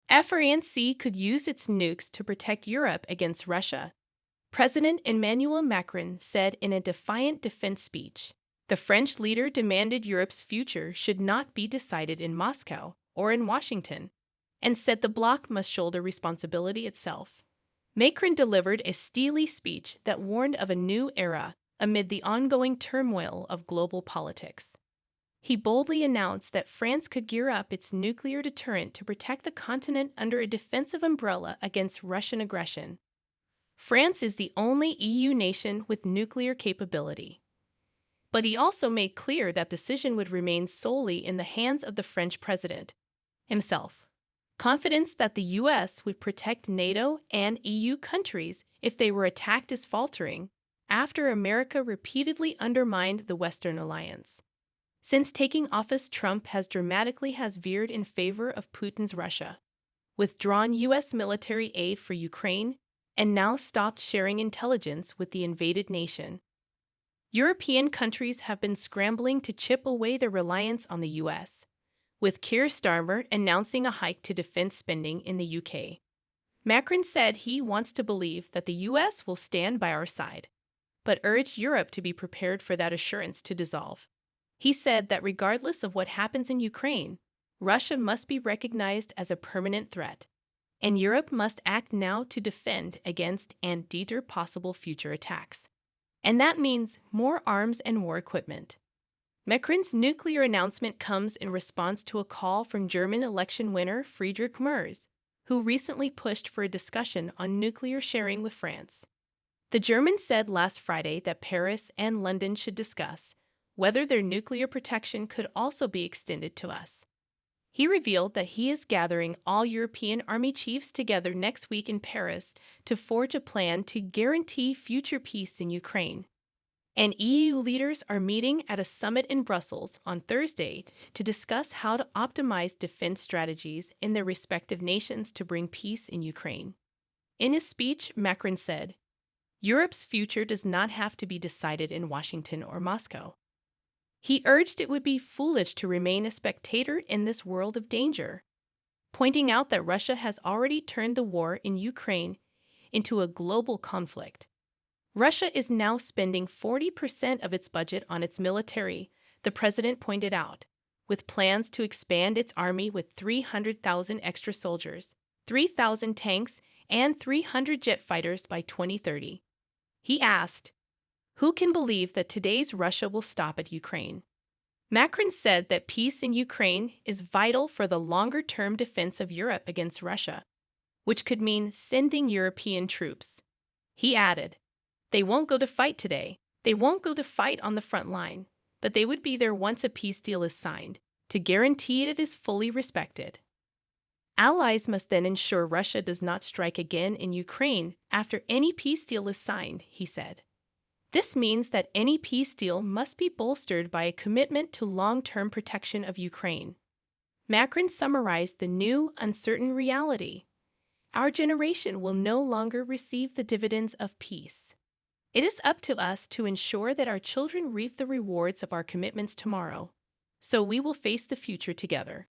France could use its nukes to protect Europe against Russia. President Emmanuel Macron said in a defiant defense speech. The French leader demanded Europe's future should not be decided in Moscow or in Washington, and said the bloc must shoulder responsibility itself. Macron delivered a steely speech that warned of a new era amid the ongoing turmoil of global politics. He boldly announced that France could gear up its nuclear deterrent to protect the continent under a defensive umbrella against Russian aggression. France is the only EU nation with nuclear capability. But he also made clear that decision would remain solely in the hands of the French president himself. Confidence that the US would protect NATO and EU countries if they were attacked is faltering after America repeatedly undermined the Western alliance. Since taking office, Trump has dramatically veered in favor of Putin's Russia, withdrawn US military aid for Ukraine, and now stopped sharing intelligence with the invaded nation. European countries have been scrambling to chip away their reliance on the US, with Keir Starmer announcing a hike to defense spending in the UK. Macron said he wants to believe that the US will stand by our side, but urged Europe to be prepared for that assurance to dissolve. He said that regardless of what happens in Ukraine, Russia must be recognized as a permanent threat, and Europe must act now to defend against and deter possible future attacks. And that means more arms and war equipment. Macron's nuclear announcement comes in response to a call from German election winner Friedrich Merz, who recently pushed for a discussion on nuclear sharing with France. The German said last Friday that Paris and London should discuss whether their nuclear protection could also be extended to us. He revealed that he is gathering all European army chiefs together next week in Paris to forge a plan to guarantee future peace in Ukraine. And EU leaders are meeting at a summit in Brussels on Thursday to discuss how to optimize defense strategies in their respective nations to bring peace in Ukraine. In his speech, Macron said, "Europe's future does not have to be decided in Washington or Moscow." He urged it would be foolish to remain a spectator in this world of danger, pointing out that Russia has already turned the war in Ukraine into a global conflict. Russia is now spending 40% of its budget on its military, the president pointed out, with plans to expand its army with 300,000 extra soldiers, 3,000 tanks, and 300 jet fighters by 2030. He asked, "Who can believe that today's Russia will stop at Ukraine?" Macron said that peace in Ukraine is vital for the longer-term defense of Europe against Russia, which could mean sending European troops. He added, "They won't go to fight today. They won't go to fight on the front line, but they would be there once a peace deal is signed, to guarantee it is fully respected." Allies must then ensure Russia does not strike again in Ukraine after any peace deal is signed, he said. This means that any peace deal must be bolstered by a commitment to long-term protection of Ukraine. Macron summarized the new, uncertain reality. Our generation will no longer receive the dividends of peace. It is up to us to ensure that our children reap the rewards of our commitments tomorrow, so we will face the future together.